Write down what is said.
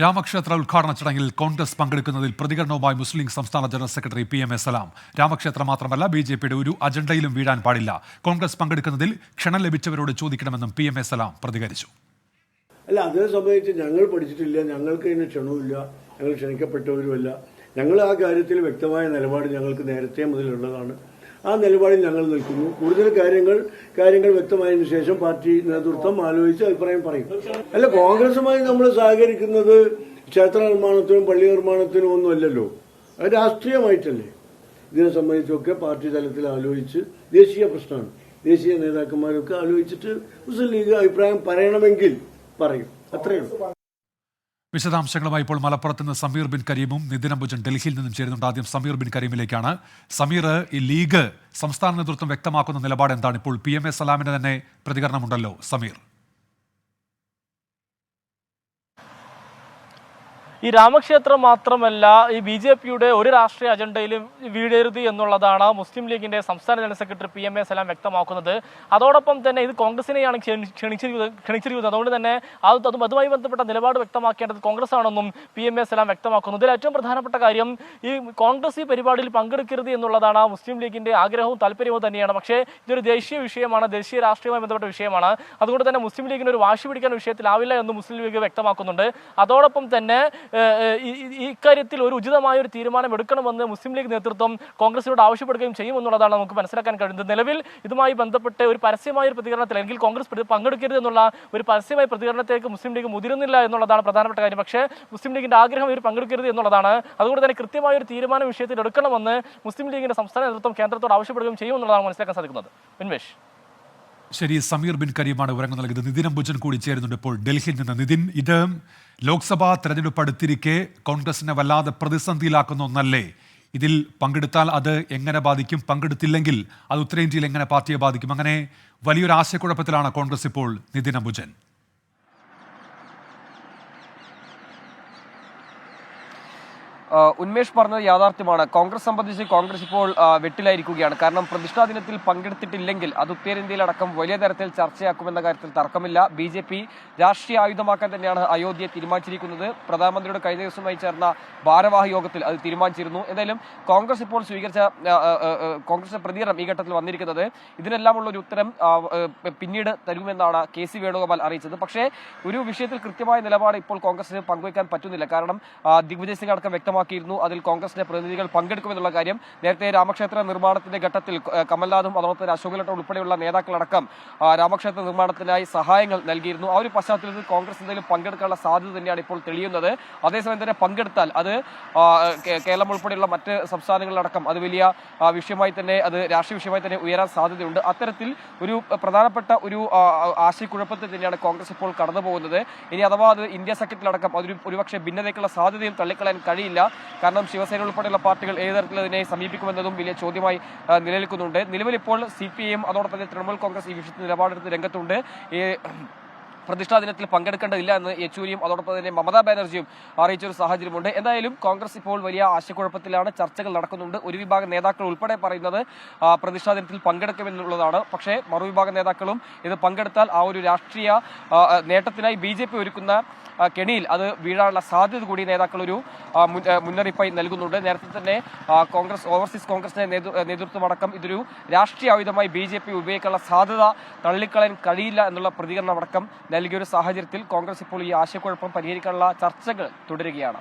രാമക്ഷേത്ര ഉദ്ഘാടന ചടങ്ങിൽ കോൺഗ്രസ് പങ്കെടുക്കുന്നതിൽ പ്രതികരണവുമായി മുസ്ലിം ലീഗ് സംസ്ഥാന general secretary PM A Salam. രാമക്ഷേത്ര മാത്രമല്ല BJPയുടെ ഒരു അജണ്ടയിലും വീഴാൻ പാടില്ല. കോൺഗ്രസ് പങ്കെടുക്കുന്നതിൽ ക്ഷണം ലഭിച്ചവരോട് ചോദിക്കണമെന്നും PM A Salam പ്രതികരിച്ചു. അല്ല, അതേ സമയത്ത് ഞങ്ങൾ പഠിച്ചിട്ടില്ല, ഞങ്ങൾക്ക് ഇതിന് ക്ഷണവുമില്ല, ഞങ്ങൾ ക്ഷണിക്കപ്പെട്ടവരുമല്ല. ഞങ്ങൾ ആ കാര്യത്തിൽ വ്യക്തമായ നിലപാട് ഞങ്ങൾക്ക് നേരത്തെ മുതലുള്ളതാണ്. ആ നിലപാടിൽ ഞങ്ങൾ നിൽക്കുന്നു. കൂടുതൽ കാര്യങ്ങൾ വ്യക്തമായതിനു ശേഷം പാർട്ടി നേതൃത്വം ആലോചിച്ച് അഭിപ്രായം പറയും. അല്ല, കോൺഗ്രസുമായി നമ്മൾ സഹകരിക്കുന്നത് ക്ഷേത്ര നിർമ്മാണത്തിനും പള്ളി നിർമ്മാണത്തിനും ഒന്നും അല്ലല്ലോ, അത് രാഷ്ട്രീയമായിട്ടല്ലേ. ഇതിനെ സംബന്ധിച്ചൊക്കെ പാർട്ടി തലത്തിൽ ആലോചിച്ച് ദേശീയ പ്രശ്നമാണ്, ദേശീയ നേതാക്കന്മാരൊക്കെ ആലോചിച്ചിട്ട് മുസ്ലിം ലീഗ് അഭിപ്രായം പറയണമെങ്കിൽ പറയും, അത്രയുള്ളൂ. വിശദാംശങ്ങളുമായി ഇപ്പോൾ മലപ്പുറത്ത് നിന്ന് സമീർ ബിൻ കരീമും നിതിൻ അംബുജൻ ഡൽഹിയിൽ നിന്നും ചേരുന്നുണ്ട്. ആദ്യം സമീർ ബിൻ കരീമിലേക്കാണ്. സമീർ, ഈ ലീഗ് സംസ്ഥാന നേതൃത്വം വ്യക്തമാക്കുന്ന നിലപാട് എന്താണ്? ഇപ്പോൾ PM A Salamന്റെ തന്നെ പ്രതികരണമുണ്ടല്ലോ സമീർ. ഈ രാമക്ഷേത്രം മാത്രമല്ല, ഈ BJPയുടെ ഒരു രാഷ്ട്രീയ അജണ്ടയിലും വീഴരുത് എന്നുള്ളതാണ് മുസ്ലിം ലീഗിന്റെ സംസ്ഥാന general secretary PM A Salam വ്യക്തമാക്കുന്നത്. അതോടൊപ്പം തന്നെ ഇത് കോൺഗ്രസിനെയാണ് ക്ഷണിച്ചിരിക്കുന്നത്. അതുകൊണ്ട് തന്നെ അതുമായി ബന്ധപ്പെട്ട നിലപാട് വ്യക്തമാക്കേണ്ടത് കോൺഗ്രസ് ആണെന്നും PM A Salam വ്യക്തമാക്കുന്നു. ഇതിൽ ഏറ്റവും പ്രധാനപ്പെട്ട കാര്യം, ഈ കോൺഗ്രസ് ഈ പരിപാടിയിൽ പങ്കെടുക്കരുത് എന്നുള്ളതാണ് മുസ്ലിം ലീഗിന്റെ ആഗ്രഹവും താല്പര്യവും തന്നെയാണ്. പക്ഷേ ഇതൊരു ദേശീയ വിഷയമാണ്, ദേശീയ രാഷ്ട്രീയവുമായി ബന്ധപ്പെട്ട വിഷയമാണ്. അതുകൊണ്ട് തന്നെ മുസ്ലിം ലീഗിന് ഒരു വാശി പിടിക്കാൻ വിഷയത്തിലാവില്ല എന്ന് മുസ്ലിം ലീഗ് വ്യക്തമാക്കുന്നുണ്ട്. അതോടൊപ്പം തന്നെ ഇക്കാര്യത്തിൽ ഒരു ഉചിതമായ ഒരു തീരുമാനം എടുക്കണമെന്ന് മുസ്ലിം ലീഗ് നേതൃത്വം കോൺഗ്രസിനോട് ആവശ്യപ്പെടുകയും ചെയ്യുമെന്നുള്ളതാണ് നമുക്ക് മനസ്സിലാക്കാൻ കഴിയുന്നത്. നിലവിൽ ഇതുമായി ബന്ധപ്പെട്ട് ഒരു പരസ്യമായ ഒരു പ്രതികരണത്തിൽ, അല്ലെങ്കിൽ കോൺഗ്രസ് പങ്കെടുക്കരുത് എന്നുള്ള ഒരു പരസ്യമായ പ്രതികരണത്തിലേക്ക് മുസ്ലിം ലീഗ് മുതിരുന്നില്ല എന്നുള്ളതാണ് പ്രധാനപ്പെട്ട കാര്യം. പക്ഷേ മുസ്ലിം ലീഗിന്റെ ആഗ്രഹം ഇവർ പങ്കെടുക്കരുത് എന്നുള്ളതാണ്. അതുകൊണ്ട് തന്നെ കൃത്യമായ ഒരു തീരുമാനം വിഷയത്തിൽ എടുക്കണമെന്ന് മുസ്ലിം ലീഗിന്റെ സംസ്ഥാന നേതൃത്വം കേന്ദ്രത്തോട് ആവശ്യപ്പെടുകയും ചെയ്യുമെന്നുള്ളതാണ് മനസ്സിലാക്കാൻ സാധിക്കുന്നത്. ഉന്മേഷ്. ശരി, സമീർ ബിൻ കരീമാണ് വിവരങ്ങൾ നൽകിയത്. നിതിൻ അംബുജൻ കൂടി ചേരുന്നുണ്ട് ഇപ്പോൾ ഡൽഹിയിൽ നിന്ന്. നിതിൻ, ഇത് ലോക്സഭാ തെരഞ്ഞെടുപ്പ് അടുത്തിരിക്കെ കോൺഗ്രസിനെ വല്ലാതെ പ്രതിസന്ധിയിലാക്കുന്ന ഒന്നല്ലേ? ഇതിൽ പങ്കെടുത്താൽ അത് എങ്ങനെ ബാധിക്കും, പങ്കെടുത്തില്ലെങ്കിൽ അത് ഉത്തരേന്ത്യയിൽ എങ്ങനെ പാർട്ടിയെ ബാധിക്കും? അങ്ങനെ വലിയൊരു ആശയക്കുഴപ്പത്തിലാണ് കോൺഗ്രസ് ഇപ്പോൾ. നിതിൻ അംബുജൻ. ഉന്മേഷ് പറഞ്ഞത് യാഥാർത്ഥ്യമാണ്. കോൺഗ്രസ് സംബന്ധിച്ച് കോൺഗ്രസ് ഇപ്പോൾ വെട്ടിലായിരിക്കുകയാണ്. കാരണം പ്രതിഷ്ഠാ ദിനത്തിൽ പങ്കെടുത്തിട്ടില്ലെങ്കിൽ അത് ഉത്തരേന്ത്യയിലടക്കം വലിയ തരത്തിൽ ചർച്ചയാക്കുമെന്ന കാര്യത്തിൽ തർക്കമില്ല. BJP രാഷ്ട്രീയ ആയുധമാക്കാൻ തന്നെയാണ് അയോധ്യയെ തീരുമാനിച്ചിരിക്കുന്നത്. പ്രധാനമന്ത്രിയുടെ കഴിഞ്ഞ ദിവസമായി ചേർന്ന ഭാരവാഹി യോഗത്തിൽ അത് തീരുമാനിച്ചിരുന്നു. എന്തായാലും കോൺഗ്രസ് ഇപ്പോൾ സ്വീകരിച്ച കോൺഗ്രസ് പ്രതികരണം ഈ ഘട്ടത്തിൽ വന്നിരിക്കുന്നത്, ഇതിനെല്ലാമുള്ള ഒരു ഉത്തരം പിന്നീട് തരുമെന്നാണ് KC വേണുഗോപാൽ അറിയിച്ചത്. പക്ഷേ ഒരു വിഷയത്തിൽ കൃത്യമായ നിലപാട് ഇപ്പോൾ കോൺഗ്രസിന് പങ്കുവയ്ക്കാൻ പറ്റുന്നില്ല. കാരണം ദിഗ്വിജയ് സിംഗ് അടക്കം വ്യക്തമാക്കിയിരുന്നു അതിൽ കോൺഗ്രസിന്റെ പ്രതിനിധികൾ പങ്കെടുക്കുമെന്നുള്ള കാര്യം. നേരത്തെ രാമക്ഷേത്ര നിർമ്മാണത്തിന്റെ ഘട്ടത്തിൽ കമൽനാഥും അതോടൊപ്പം അശോക് ഗെഹ്ലോട്ടും ഉൾപ്പെടെയുള്ള നേതാക്കളടക്കം രാമക്ഷേത്ര നിർമ്മാണത്തിനായി സഹായങ്ങൾ നൽകിയിരുന്നു. ആ ഒരു പശ്ചാത്തലത്തിൽ കോൺഗ്രസ് എന്തെങ്കിലും പങ്കെടുക്കാനുള്ള സാധ്യത തന്നെയാണ് ഇപ്പോൾ തെളിയുന്നത്. അതേസമയം തന്നെ പങ്കെടുത്താൽ അത് കേരളം ഉൾപ്പെടെയുള്ള മറ്റ് സംസ്ഥാനങ്ങളിലടക്കം അത് വലിയ വിഷയമായി തന്നെ, അത് രാഷ്ട്രീയ വിഷയമായി തന്നെ ഉയരാൻ സാധ്യതയുണ്ട്. അത്തരത്തിൽ ഒരു പ്രധാനപ്പെട്ട ഒരു ആശയക്കുഴപ്പത്തിൽ തന്നെയാണ് കോൺഗ്രസ് ഇപ്പോൾ കടന്നു പോകുന്നത്. ഇനി അഥവാ അത് ഇന്ത്യ സഖ്യത്തിലടക്കം അതൊരു ഒരുപക്ഷെ ഭിന്നതയ്ക്കുള്ള സാധ്യതയും തള്ളിക്കളയാൻ കഴിയില്ല. കാരണം ശിവസേന ഉൾപ്പെടെയുള്ള പാർട്ടികൾ ഏത് തരത്തിൽ അതിനെ സമീപിക്കുമെന്നതും വലിയ ചോദ്യമായി നിലനിൽക്കുന്നുണ്ട്. നിലവിൽ ഇപ്പോൾ CPIM അതോടൊപ്പം തന്നെ തൃണമൂൽ കോൺഗ്രസ് ഈ വിഷയത്തിൽ നിലപാടെടുത്ത് രംഗത്തുണ്ട്. പ്രതിഷ്ഠാ ദിനത്തിൽ പങ്കെടുക്കേണ്ടതില്ല എന്ന് യെച്ചൂരിയും അതോടൊപ്പം തന്നെ മമതാ ബാനർജിയും അറിയിച്ചൊരു സാഹചര്യമുണ്ട്. എന്തായാലും കോൺഗ്രസ് ഇപ്പോൾ വലിയ ആശയക്കുഴപ്പത്തിലാണ്. ചർച്ചകൾ നടക്കുന്നുണ്ട്. ഒരു വിഭാഗം നേതാക്കൾ ഉൾപ്പെടെ പറയുന്നത് പ്രതിഷ്ഠാ ദിനത്തിൽ പങ്കെടുക്കുമെന്നുള്ളതാണ്. പക്ഷേ മറുവിഭാഗം നേതാക്കളും ഇത് പങ്കെടുത്താൽ ആ ഒരു രാഷ്ട്രീയ നേട്ടത്തിനായി BJP ഒരുക്കുന്ന കെണിയിൽ അത് വീഴാനുള്ള സാധ്യത കൂടി നേതാക്കൾ ഒരു മുന്നറിയിപ്പായി നൽകുന്നുണ്ട്. നേരത്തെ തന്നെ ഓവർസീസ് കോൺഗ്രസിന്റെ നേതൃത്വമടക്കം ഇതൊരു രാഷ്ട്രീയ ആയുധമായി BJP ഉപയോഗിക്കാനുള്ള സാധ്യത തള്ളിക്കളയാൻ കഴിയില്ല എന്നുള്ള പ്രതികരണം അടക്കം നൽകിയൊരു സാഹചര്യത്തിൽ കോൺഗ്രസ് ഇപ്പോൾ ഈ ആശയക്കുഴപ്പം പരിഹരിക്കാനുള്ള ചർച്ചകൾ തുടരുകയാണ്.